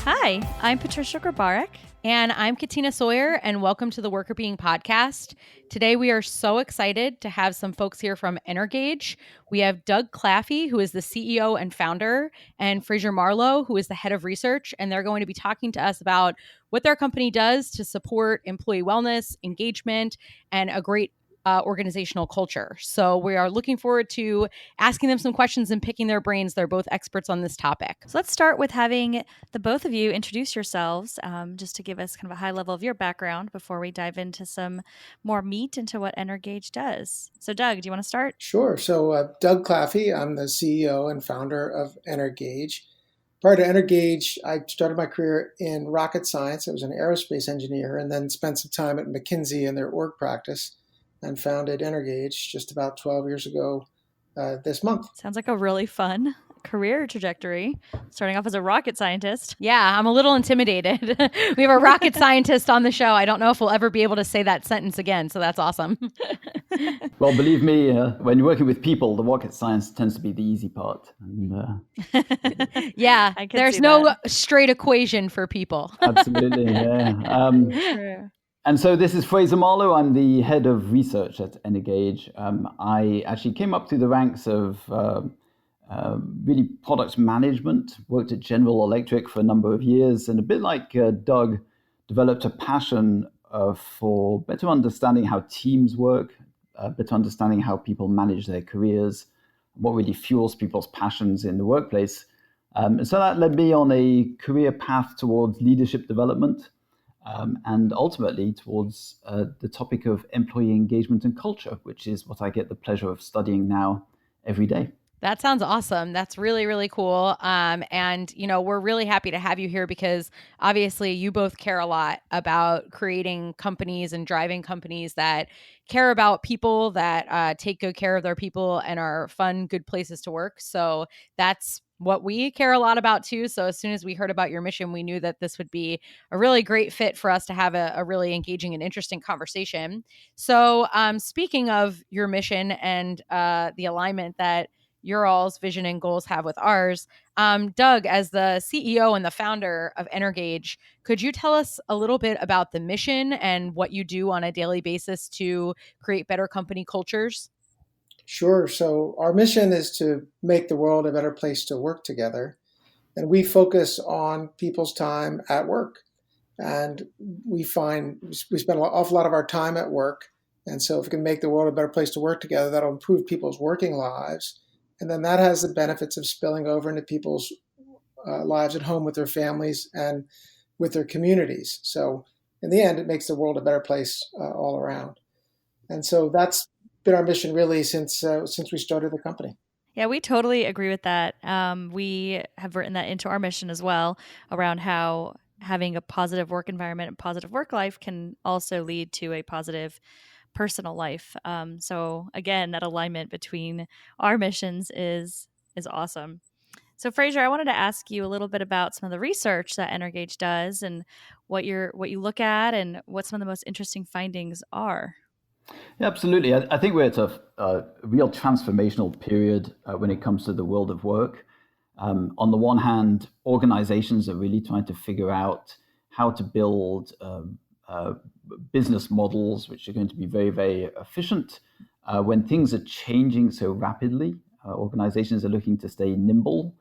Hi, I'm Patricia Grabarek. And I'm Katina Sawyer, and welcome to the Worker Being Podcast. Today, we are so excited to have some folks here from Energage. We have Doug Claffey, who is the CEO and founder, and Fraser Marlow, who is the head of research. And they're going to be talking to us about what their company does to support employee wellness, engagement, and a great organizational culture. So we are looking forward to asking them some questions and picking their brains. They're both experts on this topic. So let's start with having the both of you introduce yourselves, just to give us kind of a high level of your background before we dive into some more meat into what Energage does. So Doug, do you want to start? Sure. So Doug Claffey, I'm the CEO and founder of Energage. Prior to Energage, I started my career in rocket science. I was an aerospace engineer and then spent some time at McKinsey in their org practice and founded Energage just about 12 years ago this month. Sounds like a really fun career trajectory, starting off as a rocket scientist. Yeah, I'm a little intimidated. We have a rocket scientist on the show. I don't know if we'll ever be able to say that sentence again, so that's awesome. Well, believe me, when you're working with people, the rocket science tends to be the easy part. And, yeah, there's no straight equation for people. Absolutely, yeah. True. And so this is Fraser Marlow. I'm the head of research at Energage. I actually came up through the ranks of really product management, worked at General Electric for a number of years, and a bit like Doug, developed a passion for better understanding how teams work, better understanding how people manage their careers, what really fuels people's passions in the workplace. And so that led me on a career path towards leadership development. And ultimately towards the topic of employee engagement and culture, which is what I get the pleasure of studying now every day. That sounds awesome. That's really, really cool. And, you know, we're really happy to have you here because obviously you both care a lot about creating companies and driving companies that care about people, that take good care of their people and are fun, good places to work. So that's what we care a lot about too. So as soon as we heard about your mission, we knew that this would be a really great fit for us to have a really engaging and interesting conversation. So speaking of your mission and the alignment that your all's vision and goals have with ours, Doug, as the CEO and the founder of Energage, could you tell us a little bit about the mission and what you do on a daily basis to create better company cultures? Sure. So our mission is to make the world a better place to work together. And we focus on people's time at work. And we find we spend an awful lot of our time at work. And so if we can make the world a better place to work together, that'll improve people's working lives. And then that has the benefits of spilling over into people's lives at home with their families and with their communities. So in the end, it makes the world a better place all around. And so that's been our mission really since we started the company. Yeah, we totally agree with that. We have written that into our mission as well, around how having a positive work environment and positive work life can also lead to a positive personal life. So again, that alignment between our missions is awesome. So Fraser, I wanted to ask you a little bit about some of the research that Energage does and what you look at and what some of the most interesting findings are. Yeah, absolutely. I think we're at a real transformational period when it comes to the world of work. On the one hand, organizations are really trying to figure out how to build business models which are going to be very, very efficient. When things are changing so rapidly, organizations are looking to stay nimble.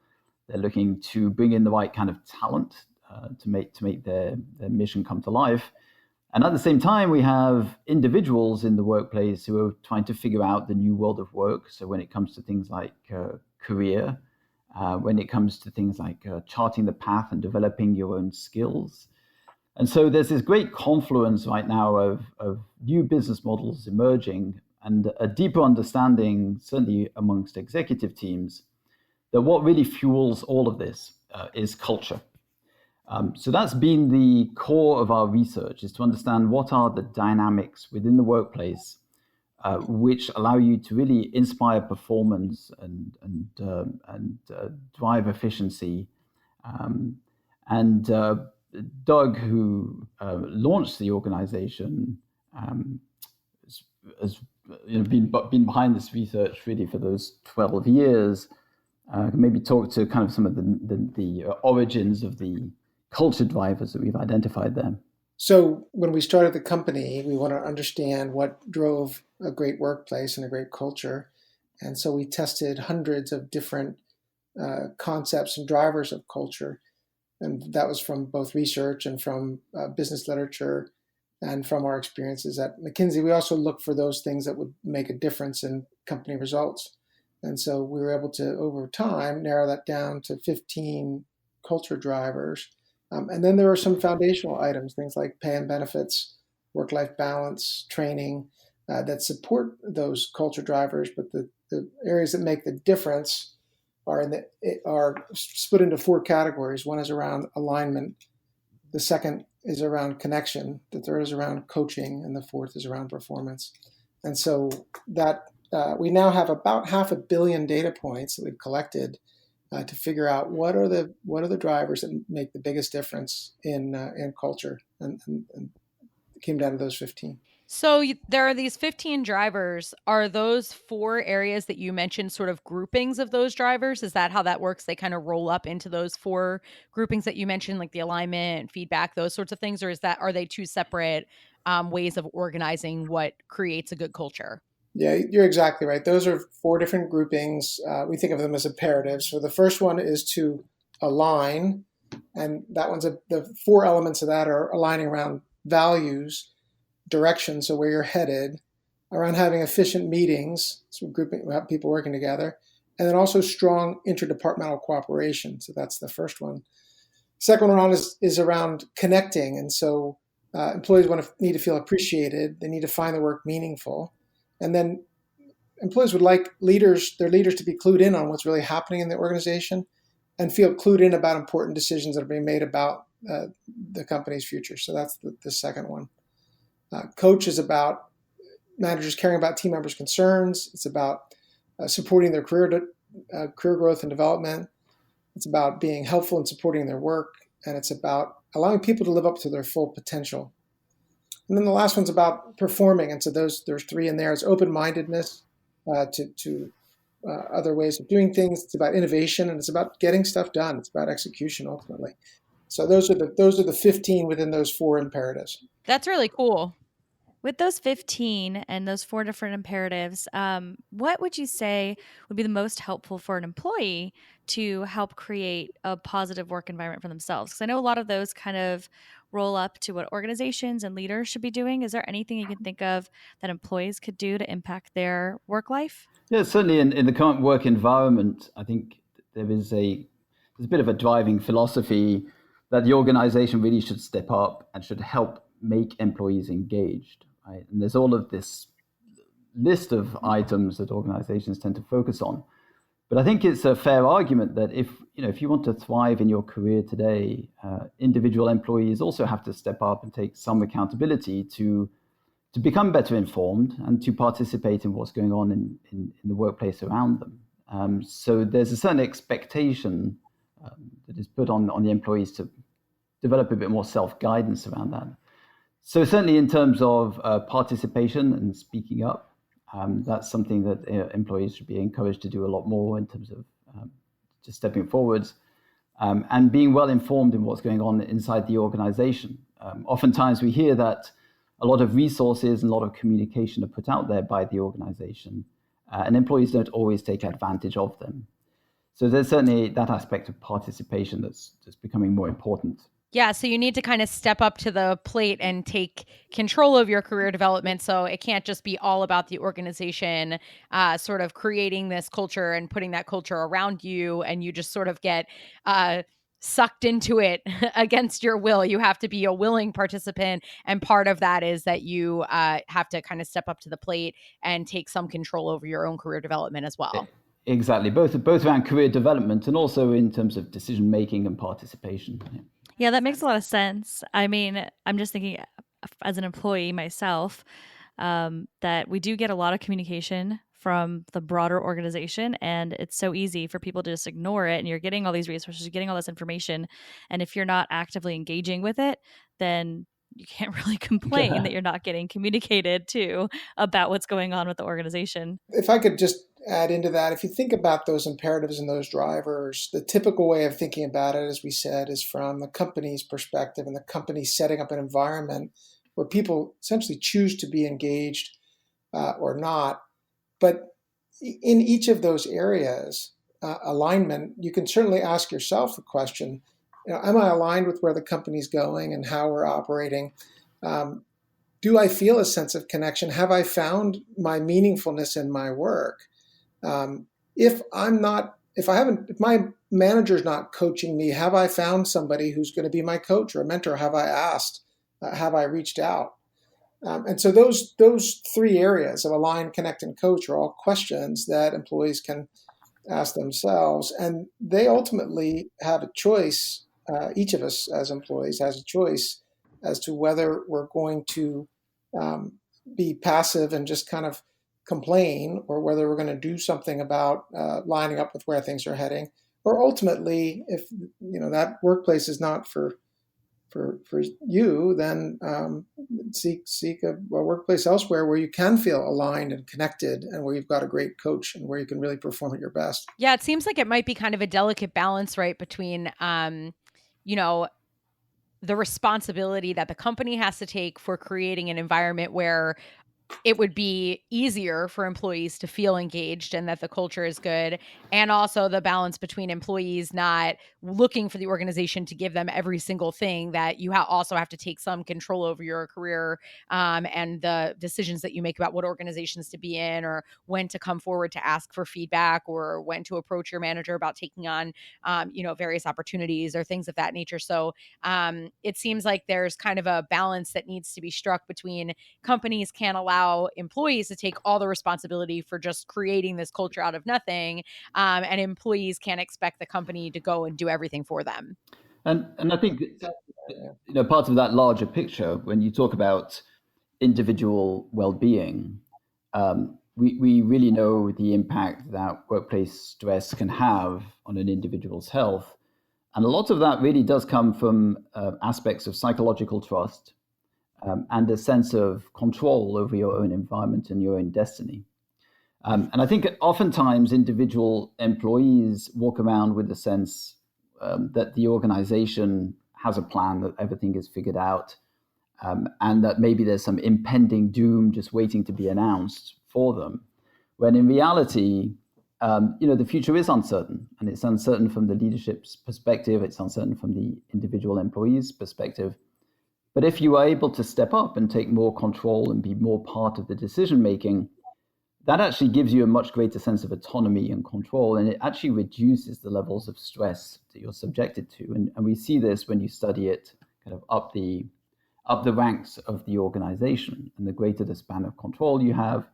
They're looking to bring in the right kind of talent to make their mission come to life. And at the same time, we have individuals in the workplace who are trying to figure out the new world of work. So when it comes to things like career, when it comes to things like charting the path and developing your own skills. And so there's this great confluence right now of new business models emerging and a deeper understanding, certainly amongst executive teams, that what really fuels all of this is culture. So that's been the core of our research, is to understand what are the dynamics within the workplace which allow you to really inspire performance and drive efficiency. Doug, who launched the organization, has been behind this research really for those 12 years. Maybe talk to kind of some of the origins of the culture drivers that we've identified there? So when we started the company, we want to understand what drove a great workplace and a great culture. And so we tested hundreds of different concepts and drivers of culture. And that was from both research and from business literature and from our experiences at McKinsey. We also looked for those things that would make a difference in company results. And so we were able to, over time, narrow that down to 15 culture drivers. And then there are some foundational items, things like pay and benefits, work-life balance, training, that support those culture drivers. But the areas that make the difference are split into four categories. One is around alignment. The second is around connection. The third is around coaching, and the fourth is around performance. And so that we now have about 500 million data points that we've collected to figure out what are the drivers that make the biggest difference in culture, and it came down to those 15. So there are these 15 drivers. Are those four areas that you mentioned sort of groupings of those drivers? Is that how that works? They kind of roll up into those four groupings that you mentioned, like the alignment, feedback, those sorts of things? Or are they two separate ways of organizing what creates a good culture? Yeah, you're exactly right. Those are four different groupings. We think of them as imperatives. So the first one is to align, and that one's the four elements of that are aligning around values, direction, so where you're headed, around having efficient meetings, so grouping, people working together, and then also strong interdepartmental cooperation. So that's the first one. Second one around is around connecting, and so employees need to feel appreciated. They need to find the work meaningful, and then employees would like their leaders to be clued in on what's really happening in the organization and feel clued in about important decisions that are being made about the company's future. So that's the second one. Coach is about managers caring about team members' concerns. It's about supporting their career growth and development. It's about being helpful and supporting their work. And it's about allowing people to live up to their full potential. And then the last one's about performing. And so there's three in there. It's open-mindedness to other ways of doing things. It's about innovation, and it's about getting stuff done. It's about execution ultimately. So those are the 15 within those four imperatives. That's really cool. With those 15 and those four different imperatives, what would you say would be the most helpful for an employee to help create a positive work environment for themselves? Because I know a lot of those kind of roll up to what organizations and leaders should be doing. Is there anything you can think of that employees could do to impact their work life? Yeah, certainly in the current work environment, I think there's a bit of a driving philosophy that the organization really should step up and should help make employees engaged. Right? And there's all of this list of items that organizations tend to focus on. But I think it's a fair argument that if you want to thrive in your career today, individual employees also have to step up and take some accountability to become better informed and to participate in what's going on in the workplace around them. So there's a certain expectation that is put on the employees to develop a bit more self-guidance around that. So certainly in terms of participation and speaking up, that's something that employees should be encouraged to do a lot more in terms of just stepping forwards and being well informed in what's going on inside the organization. Oftentimes we hear that a lot of resources and a lot of communication are put out there by the organization, and employees don't always take advantage of them. So there's certainly that aspect of participation that's becoming more important. Yeah, so you need to kind of step up to the plate and take control of your career development. So it can't just be all about the organization sort of creating this culture and putting that culture around you, and you just sort of get sucked into it against your will. You have to be a willing participant. And part of that is that you have to kind of step up to the plate and take some control over your own career development as well. Exactly, both around career development and also in terms of decision making and participation. Yeah, that makes a lot of sense. I mean, I'm just thinking as an employee myself, that we do get a lot of communication from the broader organization, and it's so easy for people to just ignore it. And you're getting all these resources, you're getting all this information. And if you're not actively engaging with it, then you can't really complain that you're not getting communicated to about what's going on with the organization. If I could just add into that, if you think about those imperatives and those drivers, the typical way of thinking about it, as we said, is from the company's perspective, and the company setting up an environment where people essentially choose to be engaged or not. But in each of those areas, alignment, you can certainly ask yourself the question, am I aligned with where the company's going and how we're operating? Do I feel a sense of connection? Have I found my meaningfulness in my work? If my manager's not coaching me, have I found somebody who's going to be my coach or a mentor? Have I asked? Have I reached out? And so those three areas of align, connect, and coach are all questions that employees can ask themselves, and they ultimately have a choice. Each of us as employees has a choice as to whether we're going to be passive and just kind of complain, or whether we're going to do something about lining up with where things are heading. Or ultimately, if that workplace is not for you, then seek a workplace elsewhere where you can feel aligned and connected, and where you've got a great coach and where you can really perform at your best. Yeah, it seems like it might be kind of a delicate balance, right, between the responsibility that the company has to take for creating an environment where it would be easier for employees to feel engaged and that the culture is good. And also the balance between employees not looking for the organization to give them every single thing, that you also have to take some control over your career and the decisions that you make about what organizations to be in, or when to come forward to ask for feedback, or when to approach your manager about taking on, various opportunities or things of that nature. So it seems like there's kind of a balance that needs to be struck between companies can't allow employees to take all the responsibility for just creating this culture out of nothing, and employees can't expect the company to go and do everything for them. And I think part of that larger picture, when you talk about individual well-being, we really know the impact that workplace stress can have on an individual's health, and a lot of that really does come from aspects of psychological trust. And a sense of control over your own environment and your own destiny. And I think oftentimes individual employees walk around with the sense that the organization has a plan, that everything is figured out, and that maybe there's some impending doom just waiting to be announced for them. When in reality, the future is uncertain, and it's uncertain from the leadership's perspective, it's uncertain from the individual employee's perspective. But if you are able to step up and take more control and be more part of the decision making, that actually gives you a much greater sense of autonomy and control, and it actually reduces the levels of stress that you're subjected to. And we see this when you study it kind of up the ranks of the organization. And the greater the span of control you have,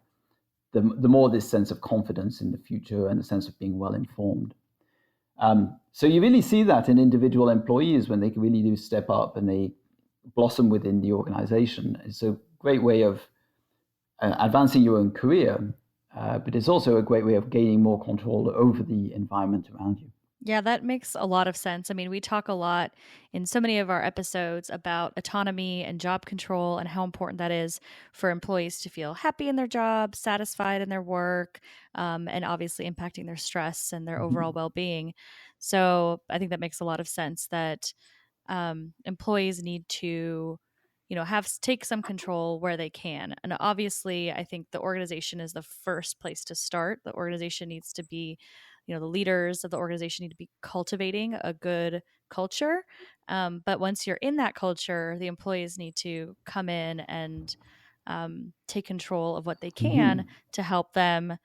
the more this sense of confidence in the future and the sense of being well informed. So you really see that in individual employees when they really do step up and they blossom within the organization. It's a great way of advancing your own career, but it's also a great way of gaining more control over the environment around you. Yeah, that makes a lot of sense. I mean, we talk a lot in so many of our episodes about autonomy and job control and how important that is for employees to feel happy in their job, satisfied in their work, and obviously impacting their stress and their overall well-being. So I think that makes a lot of sense that employees need to take some control where they can. And obviously I think the organization is the first place to start. The organization needs to be, the leaders of the organization need to be cultivating a good culture, but once you're in that culture, the employees need to come in and take control of what they can to help them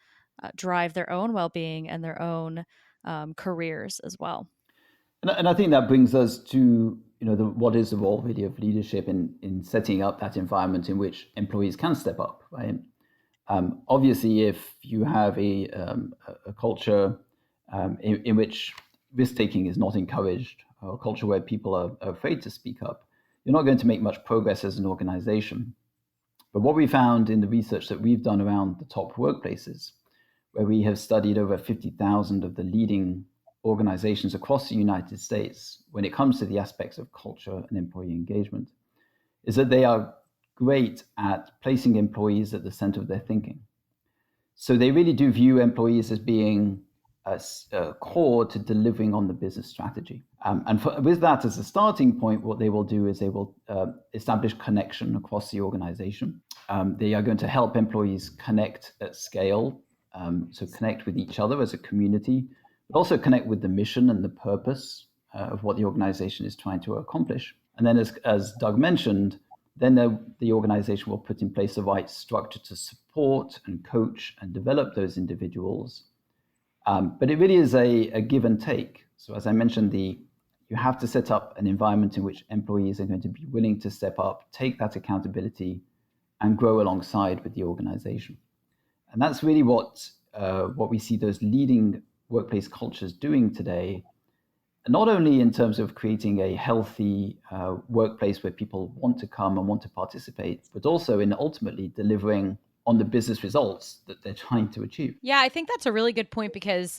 drive their own well-being and their own careers as well. And I think that brings us to what is the role really of leadership in setting up that environment in which employees can step up, right? Obviously, if you have a culture in which risk taking is not encouraged, or a culture where people are afraid to speak up, you're not going to make much progress as an organization. But what we found in the research that we've done around the top workplaces, where we have studied over 50,000 of the leading organizations across the United States when it comes to the aspects of culture and employee engagement, is that they are great at placing employees at the center of their thinking. So they really do view employees as being core to delivering on the business strategy. With that as a starting point, what they will do is they will establish connection across the organization. They are going to help employees connect at scale, so connect with each other as a community, but also connect with the mission and the purpose of what the organization is trying to accomplish. And then, as Doug mentioned, then the organization will put in place the right structure to support and coach and develop those individuals. But it really is a give and take. So as I mentioned, you have to set up an environment in which employees are going to be willing to step up, take that accountability, and grow alongside with the organization. And that's really what we see those leading workplace cultures doing today, not only in terms of creating a healthy workplace where people want to come and want to participate, but also in ultimately delivering on the business results that they're trying to achieve. Yeah, I think that's a really good point because,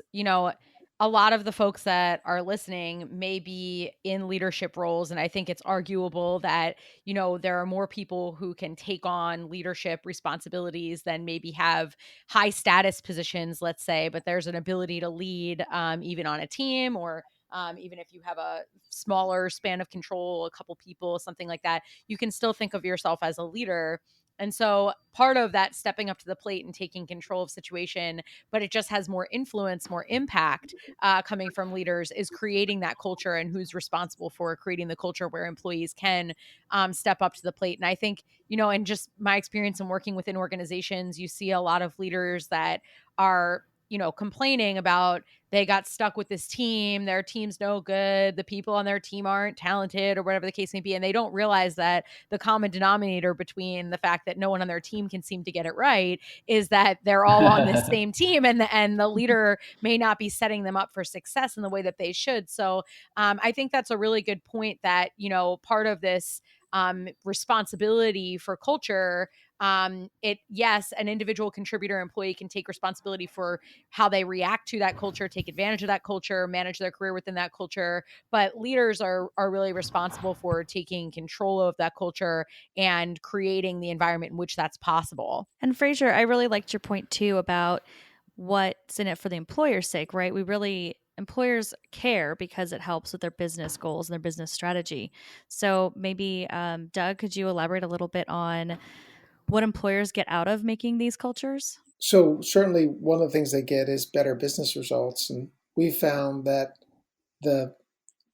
a lot of the folks that are listening may be in leadership roles. And I think it's arguable that, there are more people who can take on leadership responsibilities than maybe have high status positions, let's say, but there's an ability to lead even on a team or even if you have a smaller span of control, a couple people, something like that, you can still think of yourself as a leader. And so part of that stepping up to the plate and taking control of situation, but it just has more influence, more impact coming from leaders is creating that culture and who's responsible for creating the culture where employees can step up to the plate. And I think, in just my experience in working within organizations, you see a lot of leaders that are complaining about they got stuck with this team, their team's no good, the people on their team aren't talented or whatever the case may be. And they don't realize that the common denominator between the fact that no one on their team can seem to get it right is that they're all on this same team and the leader may not be setting them up for success in the way that they should. So I think that's a really good point that, part of this responsibility for culture, yes, an individual contributor employee can take responsibility for how they react to that culture, take advantage of that culture, manage their career within that culture. But leaders are really responsible for taking control of that culture and creating the environment in which that's possible. And Fraser, I really liked your point too about what's in it for the employer's sake, right? Employers care because it helps with their business goals and their business strategy. So maybe, Doug, could you elaborate a little bit on what employers get out of making these cultures? So certainly one of the things they get is better business results. And we found that the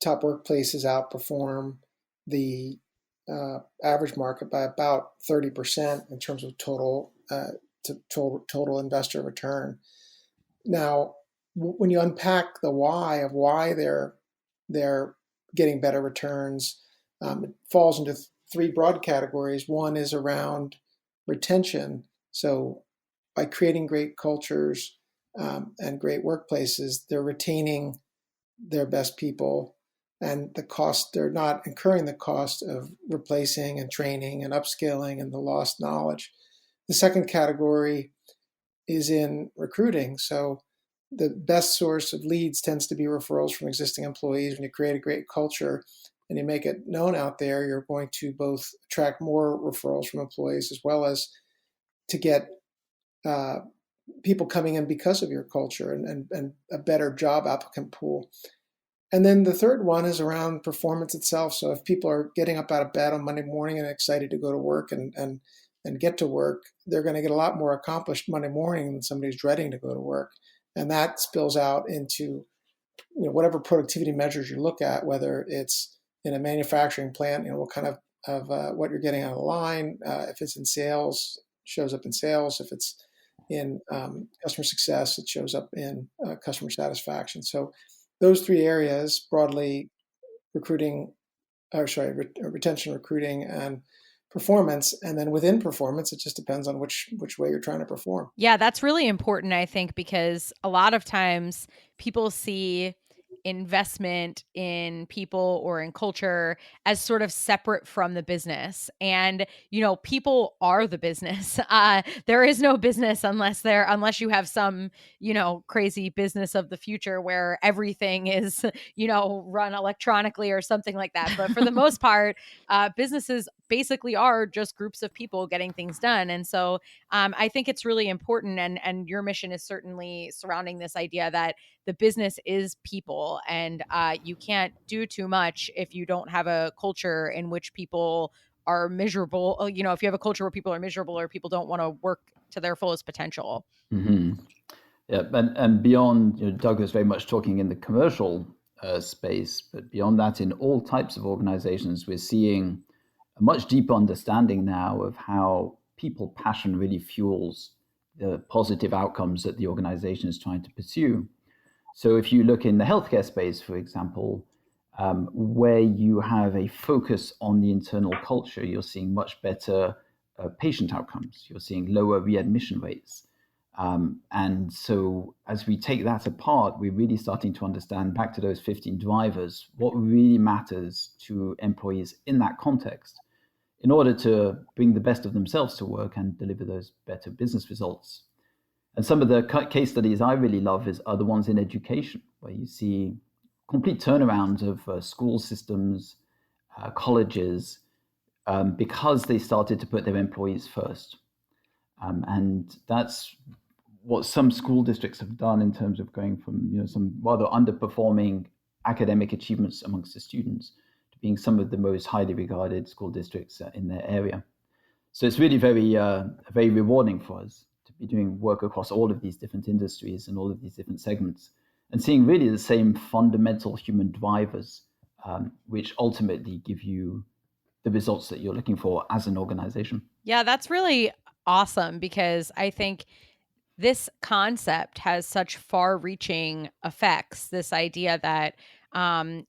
top workplaces outperform the average market by about 30% in terms of total investor return. Now, when you unpack the why of why they're getting better returns, it falls into three broad categories. One is around retention. So by creating great cultures and great workplaces, they're retaining their best people, and they're not incurring the cost of replacing and training and upskilling and the lost knowledge. The second category is in recruiting. So the best source of leads tends to be referrals from existing employees. When you create a great culture and you make it known out there, you're going to both attract more referrals from employees as well as to get people coming in because of your culture and a better job applicant pool. And then the third one is around performance itself. So if people are getting up out of bed on Monday morning and excited to go to work and get to work, they're going to get a lot more accomplished Monday morning than somebody who's dreading to go to work. And that spills out into whatever productivity measures you look at, whether it's in a manufacturing plant, what kind of what you're getting on the line. If it's in sales, shows up in sales. If it's in customer success, it shows up in customer satisfaction. So those three areas broadly, retention, recruiting, and performance. And then within performance, it just depends on which way you're trying to perform. Yeah, that's really important, I think, because a lot of times people see investment in people or in culture as sort of separate from the business. And, people are the business. There is no business unless you have some, crazy business of the future where everything is, run electronically or something like that. But for the most part, businesses basically are just groups of people getting things done. And so I think it's really important. And your mission is certainly surrounding this idea that the business is people, and you can't do too much if you don't have a culture in which people are miserable. You know, if you have a culture where people are miserable or people don't want to work to their fullest potential. Mm-hmm. Yeah, and beyond, Doug was very much talking in the commercial space, but beyond that, in all types of organizations, we're seeing a much deeper understanding now of how people passion really fuels the positive outcomes that the organization is trying to pursue. So if you look in the healthcare space, for example, where you have a focus on the internal culture, you're seeing much better patient outcomes. You're seeing lower readmission rates. And so as we take that apart, we're really starting to understand, back to those 15 drivers, what really matters to employees in that context in order to bring the best of themselves to work and deliver those better business results. And some of the case studies I really love are the ones in education, where you see complete turnarounds of school systems, colleges, because they started to put their employees first. And that's what some school districts have done in terms of going from some rather underperforming academic achievements amongst the students to being some of the most highly regarded school districts in their area. So it's really very very rewarding for us to be doing work across all of these different industries and all of these different segments, and seeing really the same fundamental human drivers, which ultimately give you the results that you're looking for as an organization. Yeah, that's really awesome, because I think this concept has such far-reaching effects. This idea that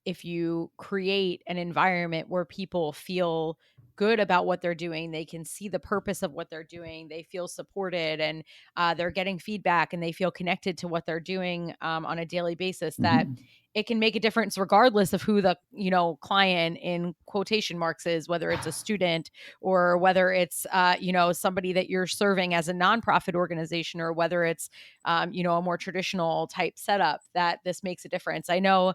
if you create an environment where people feel good about what they're doing, they can see the purpose of what they're doing, they feel supported, and they're getting feedback, and they feel connected to what they're doing on a daily basis, that Mm-hmm. it can make a difference regardless of who the client in quotation marks is, whether it's a student or whether it's somebody that you're serving as a nonprofit organization, or whether it's a more traditional type setup, that this makes a difference. I know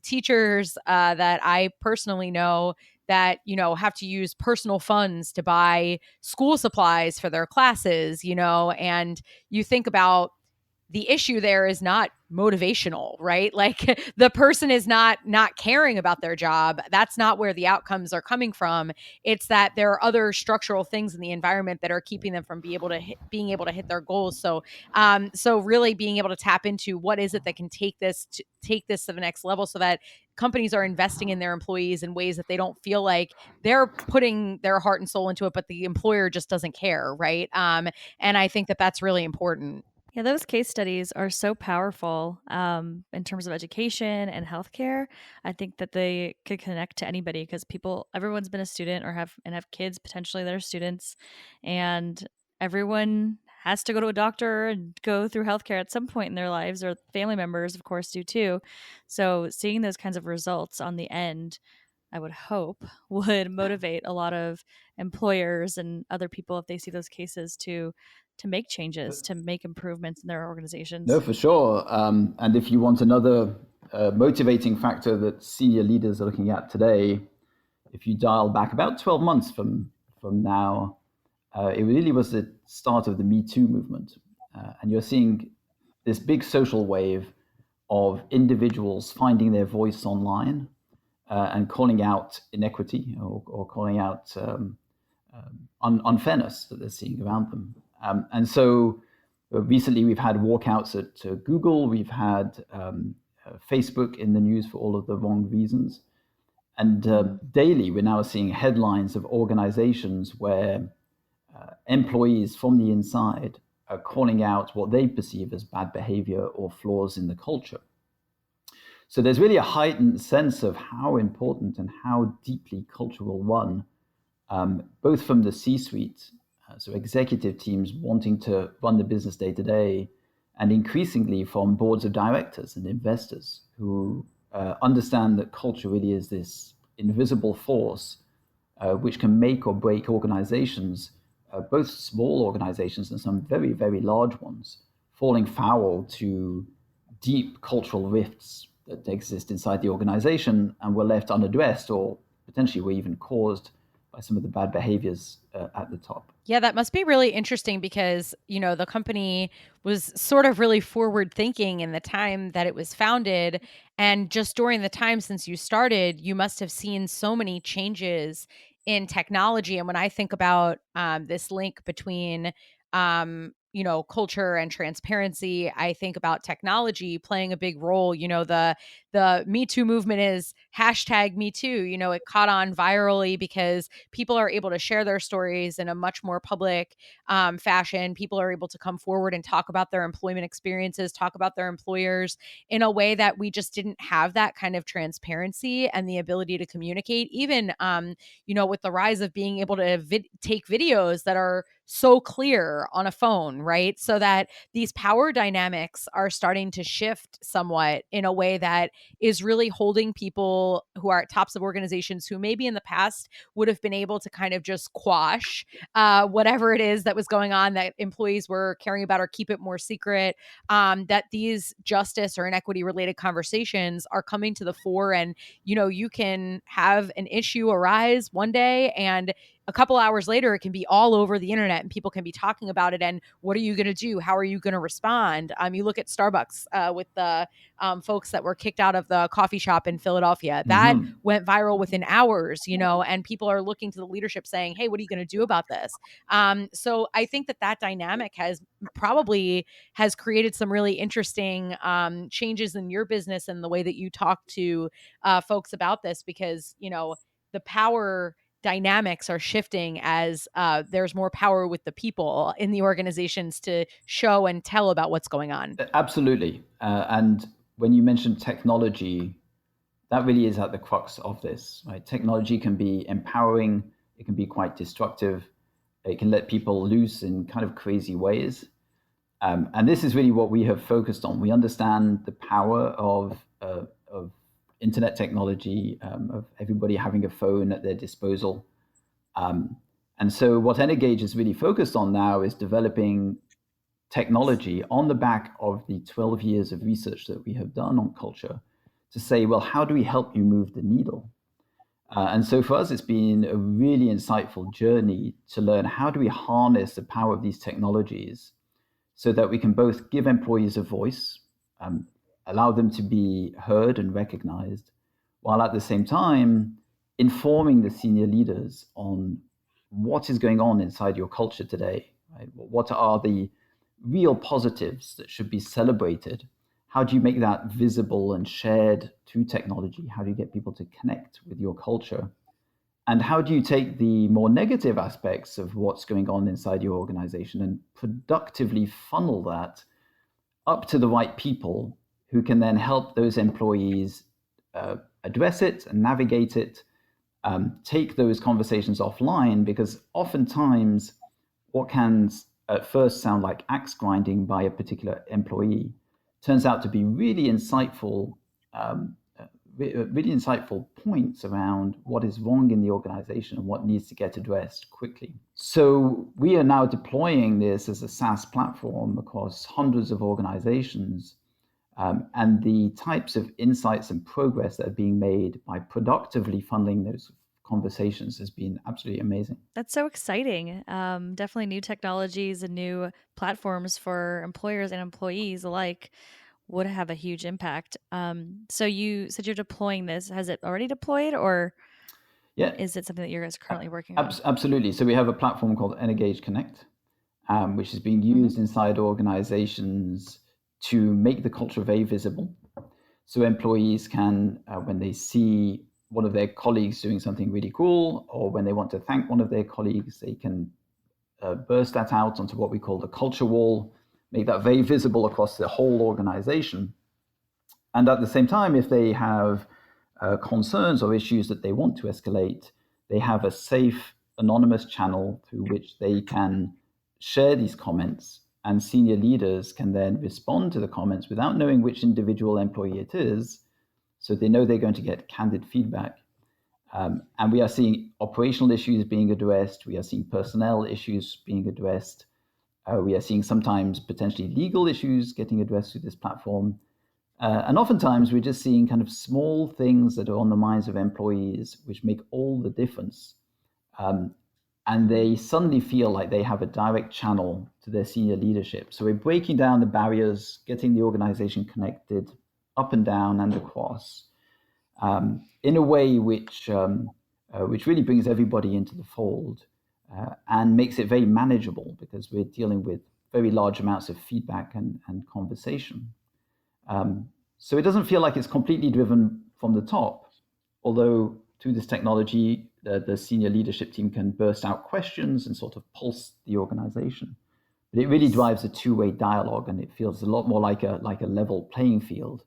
teachers that I personally know that have to use personal funds to buy school supplies for their classes, and you think about the issue there is not motivational, right? Like the person is not caring about their job. That's not where the outcomes are coming from. It's that there are other structural things in the environment that are keeping them from being able to hit their goals. So really being able to tap into what is it that can take this to the next level, so that companies are investing in their employees in ways that they don't feel like they're putting their heart and soul into it, but the employer just doesn't care, right? And I think that that's really important. Yeah, those case studies are so powerful in terms of education and healthcare. I think that they could connect to anybody, because everyone's been a student or have kids potentially that are students, and everyone has to go to a doctor and go through healthcare at some point in their lives, or family members, of course, do too. So seeing those kinds of results on the end, I would hope, would motivate a lot of employers and other people, if they see those cases, to make changes, to make improvements in their organizations. No, for sure. And if you want another motivating factor that senior leaders are looking at today, if you dial back about 12 months from now, it really was the start of the Me Too movement. And you're seeing this big social wave of individuals finding their voice online and calling out inequity, or calling out unfairness that they're seeing around them. And so recently we've had walkouts at Google, we've had Facebook in the news for all of the wrong reasons. And daily we're now seeing headlines of organizations where employees from the inside are calling out what they perceive as bad behavior or flaws in the culture. So there's really a heightened sense of how important and how deeply culture will run, both from the C-suite, so executive teams wanting to run the business day to day, and increasingly from boards of directors and investors who understand that culture really is this invisible force which can make or break organizations, both small organizations and some very, very large ones, falling foul to deep cultural rifts that exist inside the organization and were left unaddressed, or potentially were even caused some of the bad behaviors at the top. Yeah, that must be really interesting because, the company was sort of really forward thinking in the time that it was founded. And just during the time since you started, you must have seen so many changes in technology. And when I think about this link between, culture and transparency, I think about technology playing a big role. The Me Too movement is hashtag Me Too. It caught on virally because people are able to share their stories in a much more public fashion. People are able to come forward and talk about their employment experiences, talk about their employers in a way that we just didn't have that kind of transparency and the ability to communicate. Even, with the rise of being able to take videos that are so clear on a phone, right? So that these power dynamics are starting to shift somewhat in a way that is really holding people who are at tops of organizations who maybe in the past would have been able to kind of just quash whatever it is that was going on that employees were caring about or keep it more secret, that these justice or inequity related conversations are coming to the fore. And, you can have an issue arise one day and a couple hours later, it can be all over the internet and people can be talking about it. And what are you going to do? How are you going to respond? You look at Starbucks with the folks that were kicked out of the coffee shop in Philadelphia. That went viral within hours, and people are looking to the leadership saying, hey, what are you going to do about this? So I think that dynamic has created some really interesting changes in your business and the way that you talk to folks about this because, the power dynamics are shifting as there's more power with the people in the organizations to show and tell about what's going on. Absolutely. And when you mentioned technology, that really is at the crux of this, right? Technology can be empowering. It can be quite destructive. It can let people loose in kind of crazy ways. And this is really what we have focused on. We understand the power of internet technology, of everybody having a phone at their disposal. And so what Energage is really focused on now is developing technology on the back of the 12 years of research that we have done on culture to say, well, how do we help you move the needle? And so for us, it's been a really insightful journey to learn how do we harness the power of these technologies so that we can both give employees a voice, allow them to be heard and recognized, while at the same time informing the senior leaders on what is going on inside your culture today, right? What are the real positives that should be celebrated? How do you make that visible and shared through technology? How do you get people to connect with your culture? And how do you take the more negative aspects of what's going on inside your organization and productively funnel that up to the right people who can then help those employees address it and navigate it, take those conversations offline, because oftentimes what can at first sound like axe grinding by a particular employee turns out to be really insightful points around what is wrong in the organization and what needs to get addressed quickly. So we are now deploying this as a SaaS platform across hundreds of organizations. And the types of insights and progress that are being made by productively funneling those conversations has been absolutely amazing. That's so exciting. Definitely new technologies and new platforms for employers and employees alike would have a huge impact. So you said you're deploying this. Has it already deployed, or is it something that you're guys currently working on? Absolutely. So we have a platform called Energage Connect, which is being used inside organizations to make the culture very visible. So employees can, when they see one of their colleagues doing something really cool, or when they want to thank one of their colleagues, they can burst that out onto what we call the culture wall, make that very visible across the whole organization. And at the same time, if they have concerns or issues that they want to escalate, they have a safe, anonymous channel through which they can share these comments, and senior leaders can then respond to the comments without knowing which individual employee it is. So they know they're going to get candid feedback. And we are seeing operational issues being addressed. We are seeing personnel issues being addressed. We are seeing sometimes potentially legal issues getting addressed through this platform. And oftentimes we're just seeing kind of small things that are on the minds of employees, which make all the difference and they suddenly feel like they have a direct channel to their senior leadership. So we're breaking down the barriers, getting the organization connected up and down and across, in a way which really brings everybody into the fold, and makes it very manageable, because we're dealing with very large amounts of feedback and conversation. So it doesn't feel like it's completely driven from the top, although through this technology, the senior leadership team can burst out questions and sort of pulse the organization. But it really drives a two-way dialogue, and it feels a lot more like a level playing field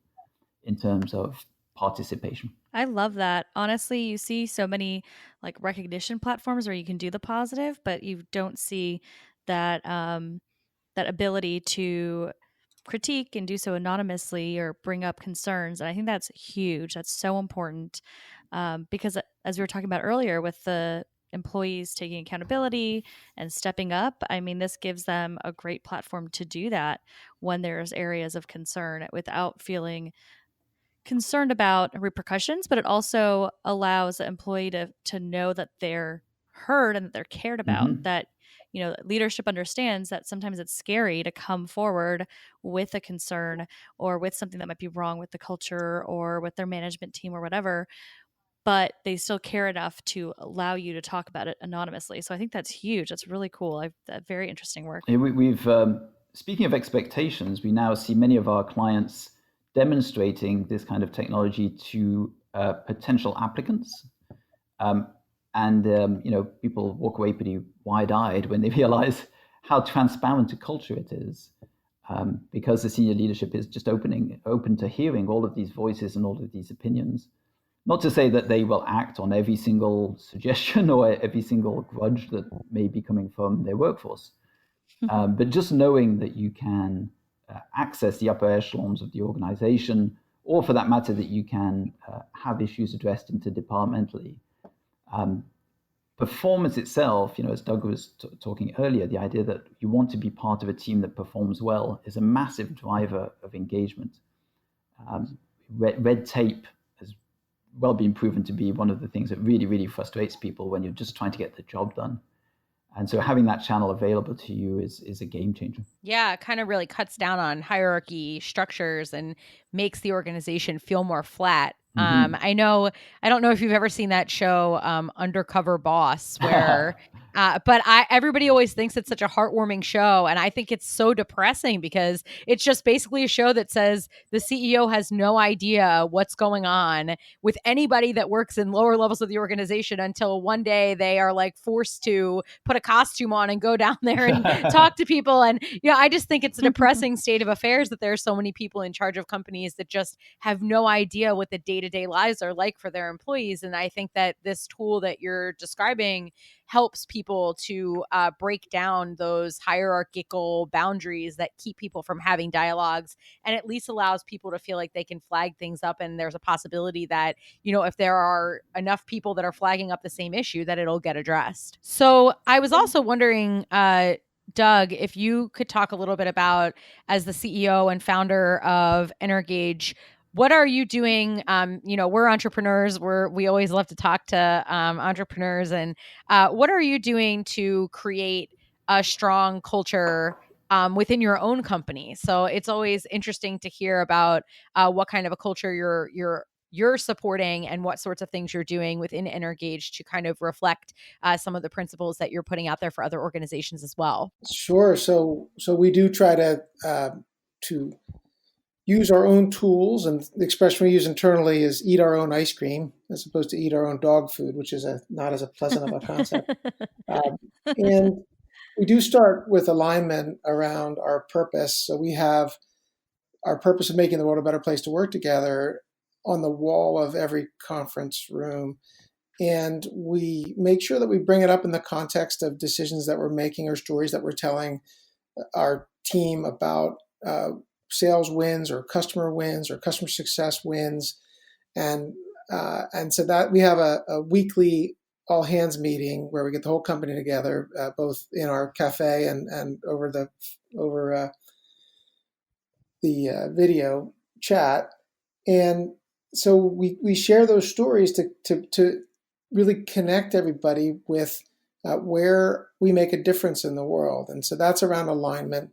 in terms of participation. I love that. Honestly, you see so many like recognition platforms where you can do the positive, but you don't see that that ability to critique and do so anonymously or bring up concerns. And I think that's huge. That's so important, because as we were talking about earlier, with the employees taking accountability and stepping up, I mean, this gives them a great platform to do that when there's areas of concern without feeling concerned about repercussions, but it also allows the employee to know that they're heard and that they're cared about. Mm-hmm. That leadership understands that sometimes it's scary to come forward with a concern or with something that might be wrong with the culture or with their management team or whatever, but they still care enough to allow you to talk about it anonymously. So I think that's huge. That's really cool. Very interesting work. We've speaking of expectations, we now see many of our clients demonstrating this kind of technology to potential applicants, and people walk away pretty wide-eyed when they realize how transparent a culture it is, because the senior leadership is just open to hearing all of these voices and all of these opinions. Not to say that they will act on every single suggestion or every single grudge that may be coming from their workforce. But just knowing that you can access the upper echelons of the organization, or for that matter, that you can have issues addressed interdepartmentally. Performance itself, as Doug was talking earlier, the idea that you want to be part of a team that performs well is a massive driver of engagement. Red tape has well been proven to be one of the things that really, really frustrates people when you're just trying to get the job done. And so having that channel available to you is a game changer. Yeah, it kind of really cuts down on hierarchy structures and makes the organization feel more flat. Mm-hmm. I don't know if you've ever seen that show, Undercover Boss, where, but everybody always thinks it's such a heartwarming show. And I think it's so depressing because it's just basically a show that says the CEO has no idea what's going on with anybody that works in lower levels of the organization until one day they are like forced to put a costume on and go down there and talk to people. And, I just think it's a depressing state of affairs that there are so many people in charge of companies that just have no idea what the day-to-day lives are like for their employees. And I think that this tool that you're describing helps people to break down those hierarchical boundaries that keep people from having dialogues, and at least allows people to feel like they can flag things up. And there's a possibility that, if there are enough people that are flagging up the same issue, that it'll get addressed. So I was also wondering, Doug, if you could talk a little bit about, as the CEO and founder of Energage, what are you doing? We're entrepreneurs. We always love to talk to entrepreneurs. And what are you doing to create a strong culture within your own company? So it's always interesting to hear about what kind of a culture you're supporting and what sorts of things you're doing within Energage to kind of reflect some of the principles that you're putting out there for other organizations as well. Sure. So we do try to use our own tools, and the expression we use internally is eat our own ice cream as opposed to eat our own dog food, which is not as pleasant of a concept. And we do start with alignment around our purpose. So we have our purpose of making the world a better place to work together on the wall of every conference room. And we make sure that we bring it up in the context of decisions that we're making or stories that we're telling our team about sales wins or customer success wins. And so that we have a weekly all hands meeting where we get the whole company together, both in our cafe and over the video chat. And so we share those stories to really connect everybody with where we make a difference in the world. And so that's around alignment.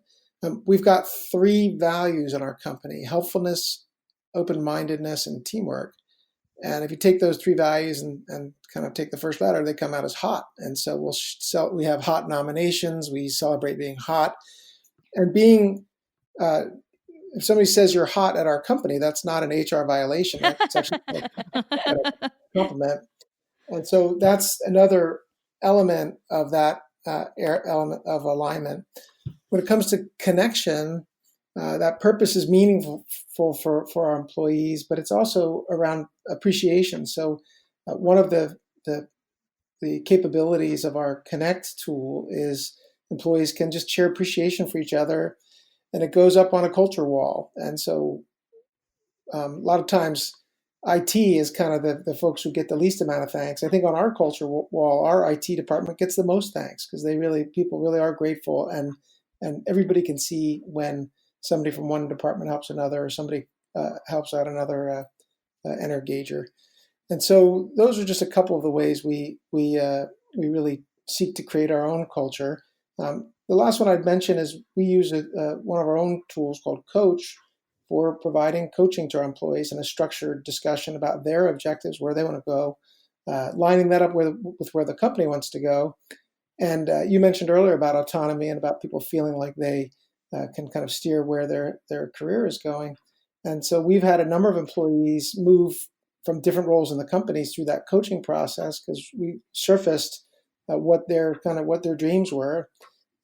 We've got 3 values in our company: helpfulness, open-mindedness, and teamwork. And if you take those 3 values and kind of take the first letter, they come out as hot. And so we have hot nominations. We celebrate being hot. And being, if somebody says you're hot at our company, that's not an HR violation. That's actually a compliment. And so that's another element of that element of alignment. When it comes to connection, that purpose is meaningful for our employees, but it's also around appreciation. So one of the capabilities of our Connect tool is employees can just share appreciation for each other, and it goes up on a culture wall. And so a lot of times IT is kind of the folks who get the least amount of thanks. I think on our culture wall, our IT department gets the most thanks, because people really are grateful, and everybody can see when somebody from one department helps another, or somebody helps out another engager. And so those are just a couple of the ways we really seek to create our own culture. The last one I'd mention is we use one of our own tools called Coach for providing coaching to our employees and a structured discussion about their objectives, where they want to go, lining that up with where the company wants to go. And you mentioned earlier about autonomy and about people feeling like they can kind of steer where their career is going. And so we've had a number of employees move from different roles in the companies through that coaching process, because we surfaced what their dreams were,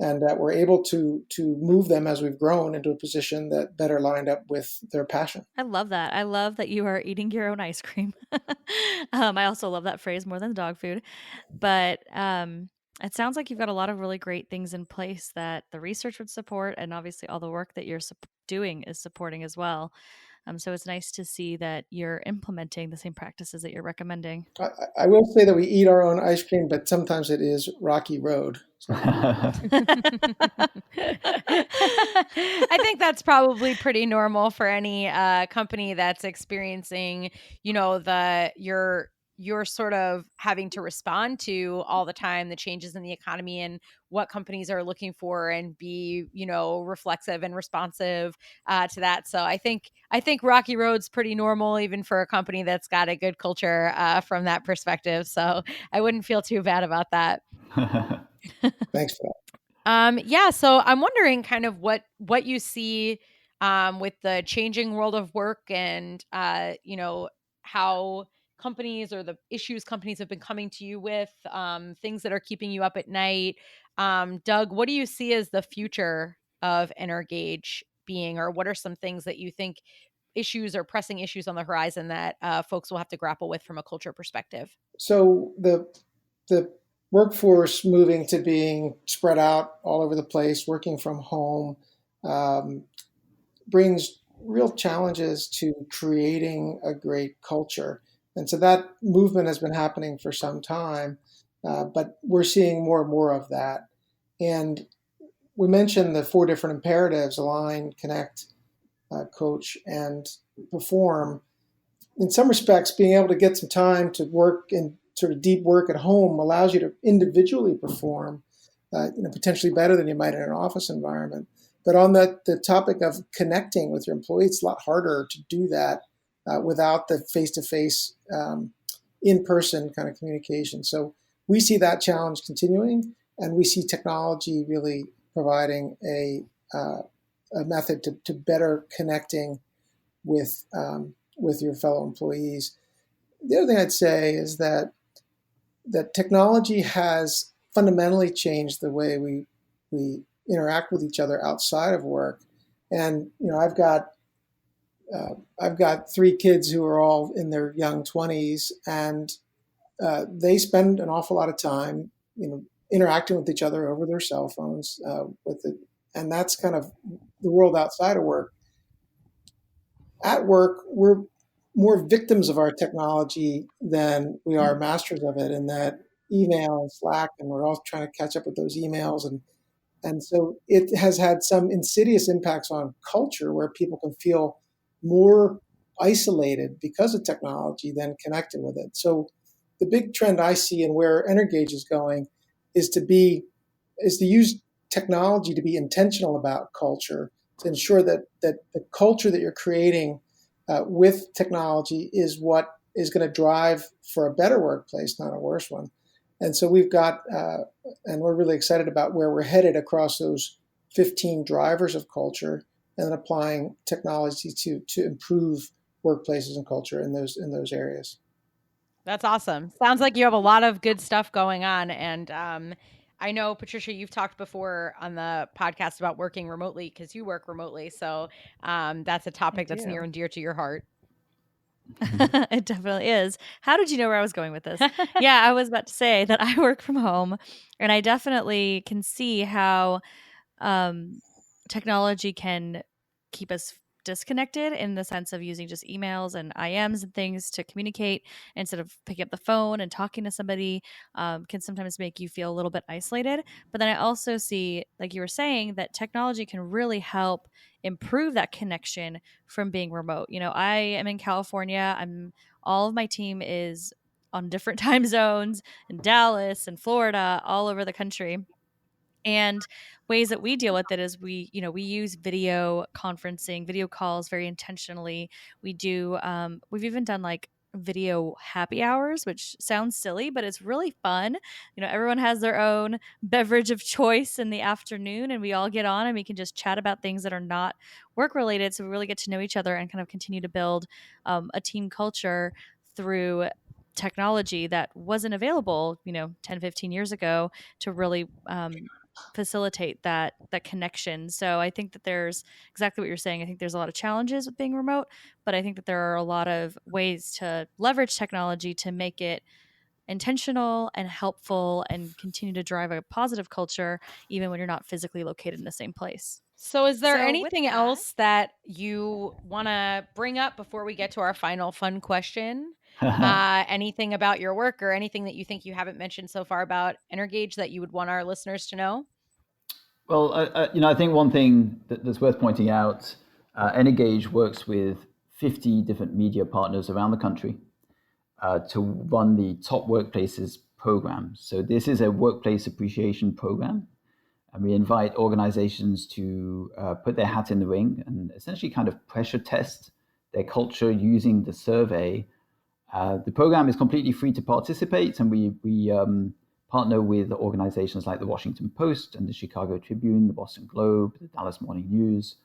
and that we're able to move them as we've grown into a position that better lined up with their passion. I love that. I love that you are eating your own ice cream. I also love that phrase more than dog food. But it sounds like you've got a lot of really great things in place that the research would support, and obviously all the work that you're doing is supporting as well. So it's nice to see that you're implementing the same practices that you're recommending. I will say that we eat our own ice cream, but sometimes it is rocky road. So. I think that's probably pretty normal for any company that's experiencing, you're sort of having to respond to all the time the changes in the economy and what companies are looking for, and be, reflexive and responsive to that. So I think rocky road's pretty normal, even for a company that's got a good culture from that perspective. So I wouldn't feel too bad about that. Thanks for that. Yeah. So I'm wondering kind of what you see with the changing world of work, and how companies, or the issues companies have been coming to you with, things that are keeping you up at night. Doug, what do you see as the future of Energage being, or what are some things that you think issues or pressing issues on the horizon that folks will have to grapple with from a culture perspective? So the workforce moving to being spread out all over the place, working from home, brings real challenges to creating a great culture. And so that movement has been happening for some time, but we're seeing more and more of that. And we mentioned the 4 different imperatives: align, connect, coach, and perform. In some respects, being able to get some time to work and sort of deep work at home allows you to individually perform, potentially better than you might in an office environment. But on the topic of connecting with your employees, it's a lot harder to do that without the face-to-face, in-person kind of communication. So we see that challenge continuing, and we see technology really providing a method to better connecting with your fellow employees. The other thing I'd say is that technology has fundamentally changed the way we interact with each other outside of work. And I've got 3 kids who are all in their young 20s, and they spend an awful lot of time, interacting with each other over their cell phones. And that's kind of the world outside of work. At work, we're more victims of our technology than we are masters of it, in that email and Slack, and we're all trying to catch up with those emails. And so it has had some insidious impacts on culture, where people can feel more isolated because of technology than connected with it. So the big trend I see and where Energage is going is to use technology to be intentional about culture, to ensure that the culture that you're creating with technology is what is going to drive for a better workplace, not a worse one. And so we've got, and we're really excited about where we're headed across those 15 drivers of culture, and then applying technology to improve workplaces and culture in those areas. That's awesome. Sounds like you have a lot of good stuff going on. And I know, Patricia, you've talked before on the podcast about working remotely because you work remotely. So that's a topic that's near and dear to your heart. It definitely is. How did you know where I was going with this? Yeah, I was about to say that I work from home, and I definitely can see how technology can keep us disconnected in the sense of using just emails and IMs and things to communicate instead of picking up the phone and talking to somebody, can sometimes make you feel a little bit isolated. But then I also see, like you were saying, that technology can really help improve that connection from being remote. You know, I am in California. All of my team is on different time zones in Dallas and Florida, all over the country. And ways that we deal with it is we use video conferencing, video calls very intentionally. We've even done like video happy hours, which sounds silly, but it's really fun. You know, everyone has their own beverage of choice in the afternoon, and we all get on and we can just chat about things that are not work related. So we really get to know each other and kind of continue to build a team culture through technology that wasn't available, 10, 15 years ago to really facilitate that connection. So I think that there's exactly what you're saying. I think there's a lot of challenges with being remote, but I think that there are a lot of ways to leverage technology to make it intentional and helpful and continue to drive a positive culture even when you're not physically located in the same place. So is there anything else that you want to bring up before we get to our final fun question? Anything about your work or anything that you think you haven't mentioned so far about Energage that you would want our listeners to know? Well, I think one thing that's worth pointing out, Energage works with 50 different media partners around the country to run the Top Workplaces program. So this is a workplace appreciation program. And we invite organizations to put their hat in the ring and essentially kind of pressure test their culture using the survey. The program is completely free to participate, and we partner with organizations like the Washington Post and the Chicago Tribune, the Boston Globe, the Dallas Morning News.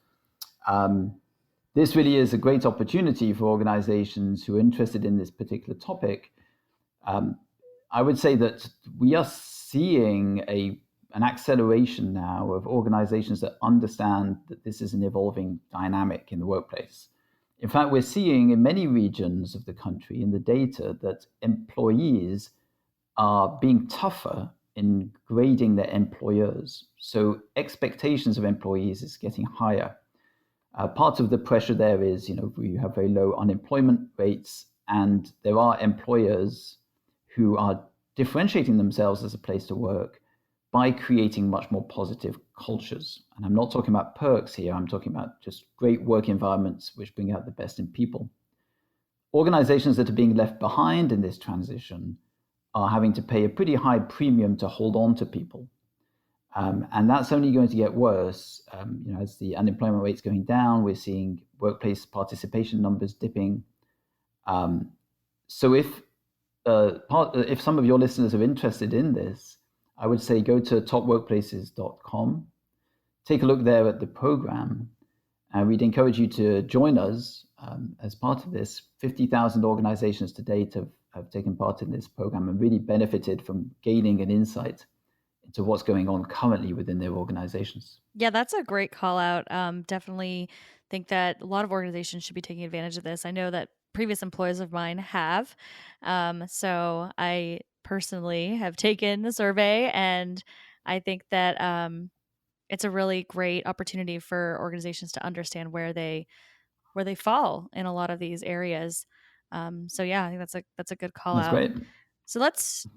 This really is a great opportunity for organizations who are interested in this particular topic. I would say that we are seeing an acceleration now of organizations that understand that this is an evolving dynamic in the workplace. In fact, we're seeing in many regions of the country in the data that employees are being tougher in grading their employers. So expectations of employees is getting higher. Part of the pressure there is, we have very low unemployment rates, and there are employers who are differentiating themselves as a place to work by creating much more positive cultures. And I'm not talking about perks here, I'm talking about just great work environments which bring out the best in people. Organizations that are being left behind in this transition are having to pay a pretty high premium to hold on to people. And that's only going to get worse. As the unemployment rate's going down, we're seeing workplace participation numbers dipping. So if some of your listeners are interested in this, I would say go to topworkplaces.com, take a look there at the program, and we'd encourage you to join us as part of this. 50,000 organizations to date have taken part in this program and really benefited from gaining an insight into what's going on currently within their organizations. Yeah, that's a great call out. Definitely think that a lot of organizations should be taking advantage of this. I know that previous employees of mine have. So I personally have taken the survey, and I think that it's a really great opportunity for organizations to understand where they fall in a lot of these areas. So yeah, I think that's a good call That's out. great. So let's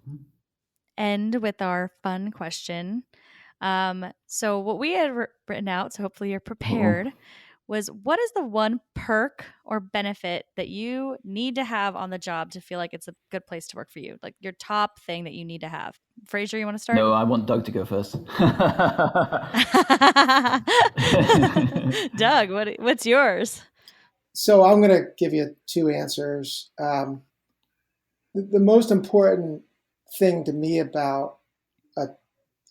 end with our fun question. So what we had written out, so hopefully you're prepared, was, what is the one perk or benefit that you need to have on the job to feel like it's a good place to work for you? Like your top thing that you need to have. Fraser, you want to start? No, I want Doug to go first. Doug, what's yours? So I'm going to give you two answers. The most important thing to me about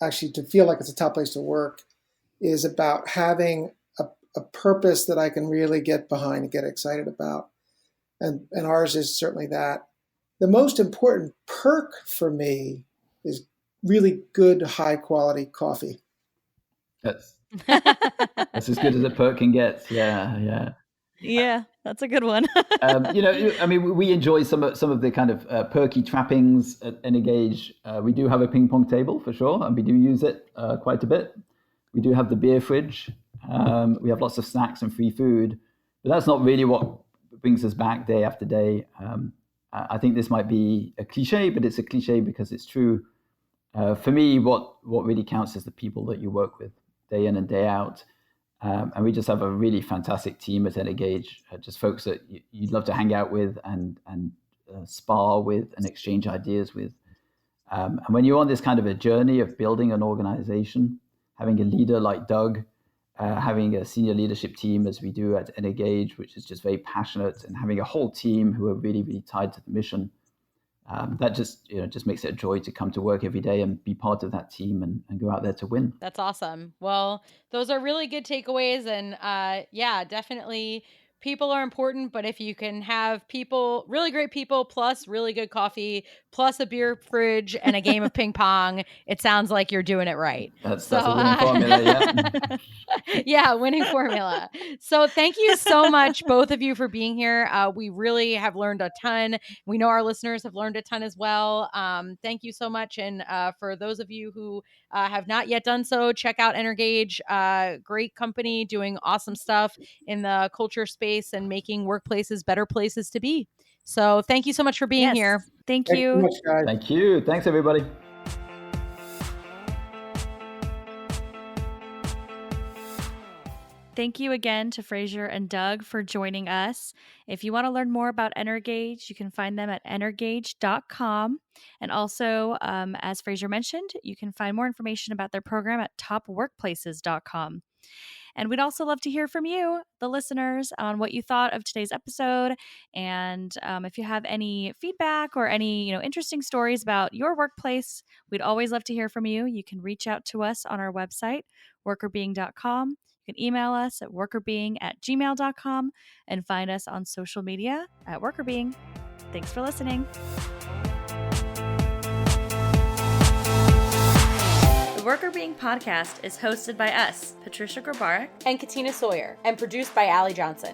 actually to feel like it's a top place to work is about having a purpose that I can really get behind and get excited about. And ours is certainly that. The most important perk for me is really good, high quality coffee. That's as good as a perk can get. Yeah. Yeah, that's a good one. I mean, we enjoy some of the kind of perky trappings at Engage. We do have a ping pong table for sure, and we do use it quite a bit. We do have the beer fridge. We have lots of snacks and free food, but that's not really what brings us back day after day. I think this might be a cliche, but it's a cliche because it's true. For me, what really counts is the people that you work with day in and day out. And we just have a really fantastic team at Engage, just folks that you'd love to hang out with and spar with and exchange ideas with. And when you're on this kind of a journey of building an organization, having a leader like Doug, having a senior leadership team as we do at Engage, which is just very passionate, and having a whole team who are really, really tied to the mission, that just makes it a joy to come to work every day and be part of that team and go out there to win. That's awesome. Well, those are really good takeaways. And yeah, definitely people are important, but if you can have people, really great people, plus really good coffee, plus a beer fridge and a game of ping pong, it sounds like you're doing it right. That's a winning formula, yeah. Yeah, winning formula. So thank you so much, both of you, for being here. We really have learned a ton. We know our listeners have learned a ton as well. Thank you so much. And for those of you who have not yet done so, check out Engage. Great company doing awesome stuff in the culture space and making workplaces better places to be. So thank you so much for being here. Thank you. So much, guys. Thank you. Thanks, everybody. Thank you again to Fraser and Doug for joining us. If you want to learn more about Engage, you can find them at energage.com. And also, as Fraser mentioned, you can find more information about their program at topworkplaces.com. And we'd also love to hear from you, the listeners, on what you thought of today's episode. And if you have any feedback or any interesting stories about your workplace, we'd always love to hear from you. You can reach out to us on our website, workerbeing.com. You can email us at workerbeing@gmail.com and find us on social media at workerbeing. Thanks for listening. The Worker Being podcast is hosted by us, Patricia Grabarek and Katina Sawyer, and produced by Allie Johnson.